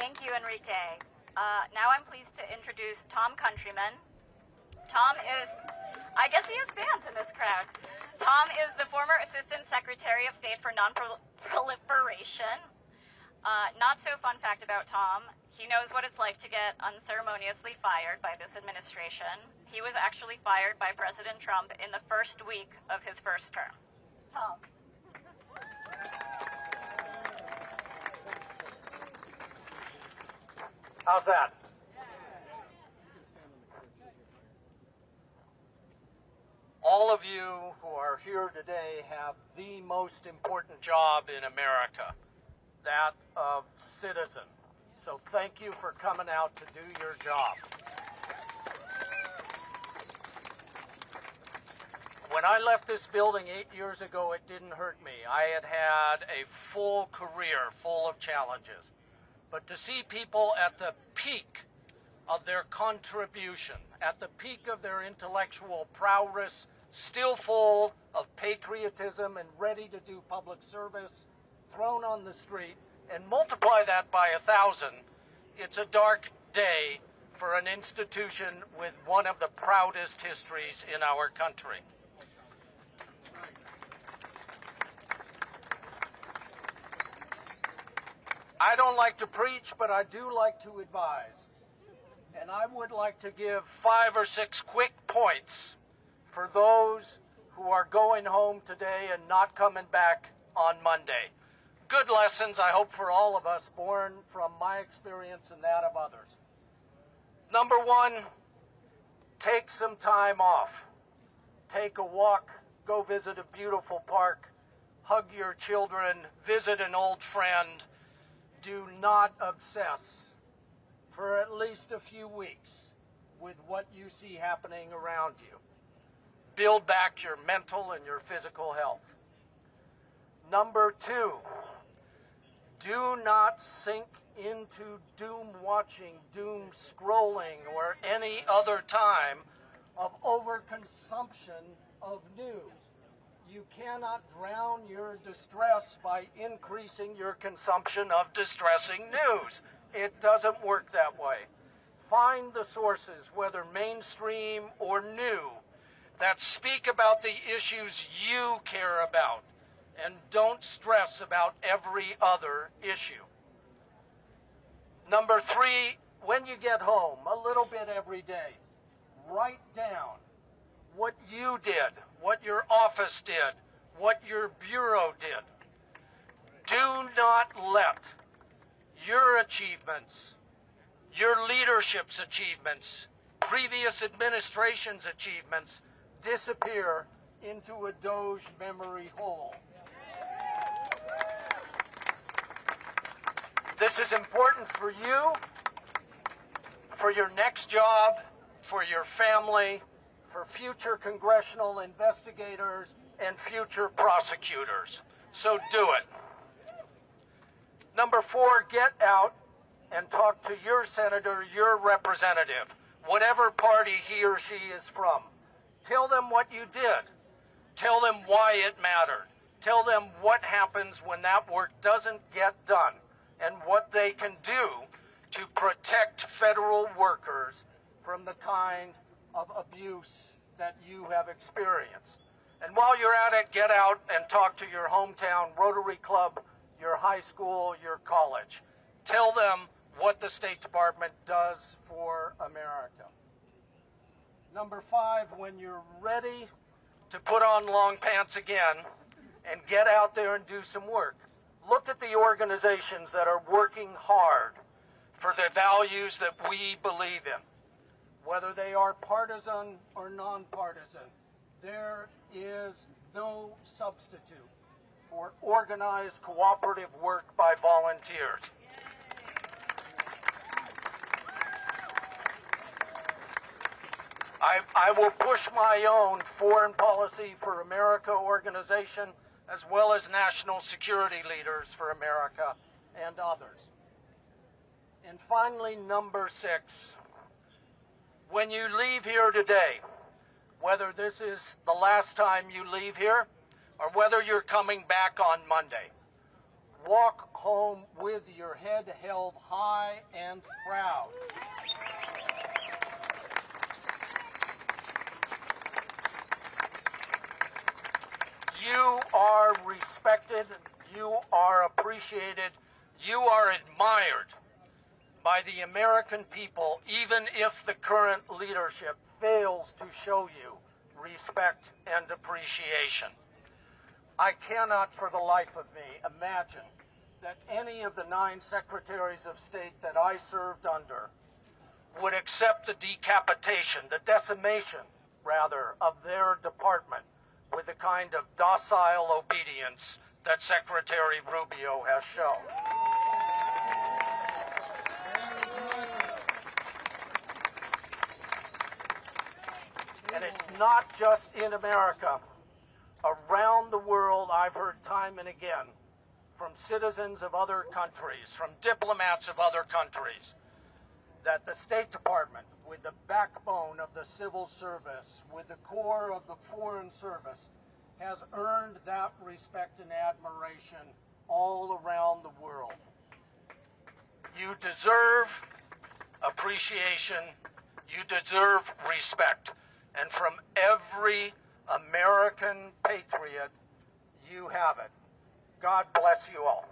Thank you, Enrique. Now I'm pleased to introduce Tom Countryman. Tom is, I guess he has fans in this crowd. Tom is the former Assistant Secretary of State for Nonproliferation. Not so fun fact about Tom, he knows what it's like to get unceremoniously fired by this administration. He was actually fired by President Trump in the first week of his first term. Tom. How's that? All of you who are here today have the most important job in America, that of citizen. So thank you for coming out to do your job. When I left this building 8 years ago, it didn't hurt me. I had had a full career full of challenges. But to see people at the peak of their contribution, at the peak of their intellectual prowess, still full of patriotism and ready to do public service, thrown on the street, and multiply that by 1,000, it's a dark day for an institution with one of the proudest histories in our country. I don't like to preach, but I do like to advise. And I would like to give 5 or 6 quick points for those who are going home today and not coming back on Monday. Good lessons, I hope, for all of us, born from my experience and that of others. Number 1, take some time off. Take a walk, go visit a beautiful park, hug your children, visit an old friend. Do not obsess for at least a few weeks with what you see happening around you. Build back your mental and your physical health. Number 2, do not sink into doom watching, doom scrolling, or any other time of overconsumption of news. You cannot drown your distress by increasing your consumption of distressing news. It doesn't work that way. Find the sources, whether mainstream or new, that speak about the issues you care about, and don't stress about every other issue. Number 3, when you get home, a little bit every day, write down what you did, what your office did, what your bureau did. Do not let your achievements, your leadership's achievements, previous administration's achievements disappear into a Doge memory hole. This is important for you, for your next job, for your family, for future congressional investigators and future prosecutors. So do it. Number 4, get out and talk to your senator, your representative, whatever party he or she is from. Tell them what you did. Tell them why it mattered. Tell them what happens when that work doesn't get done and what they can do to protect federal workers from the kind of abuse that you have experienced. And while you're at it, get out and talk to your hometown Rotary Club, your high school, your college. Tell them what the State Department does for America. Number 5, when you're ready to put on long pants again and get out there and do some work, look at the organizations that are working hard for the values that we believe in. Whether they are partisan or nonpartisan, there is no substitute for organized cooperative work by volunteers. I will push my own Foreign Policy for America organization, as well as National Security Leaders for America and others. And finally, number 6, when you leave here today, whether this is the last time you leave here or whether you're coming back on Monday, walk home with your head held high and proud. You are respected, you are appreciated, you are admired by the American people, even if the current leadership fails to show you respect and appreciation. I cannot for the life of me imagine that any of the 9 secretaries of state that I served under would accept the decapitation, the decimation, rather, of their department with the kind of docile obedience that Secretary Rubio has shown. And it's not just in America. Around the world, I've heard time and again from citizens of other countries, from diplomats of other countries, that the State Department, with the backbone of the civil service, with the core of the Foreign Service, has earned that respect and admiration all around the world. You deserve appreciation, you deserve respect, and from every American patriot, you have it. God bless you all.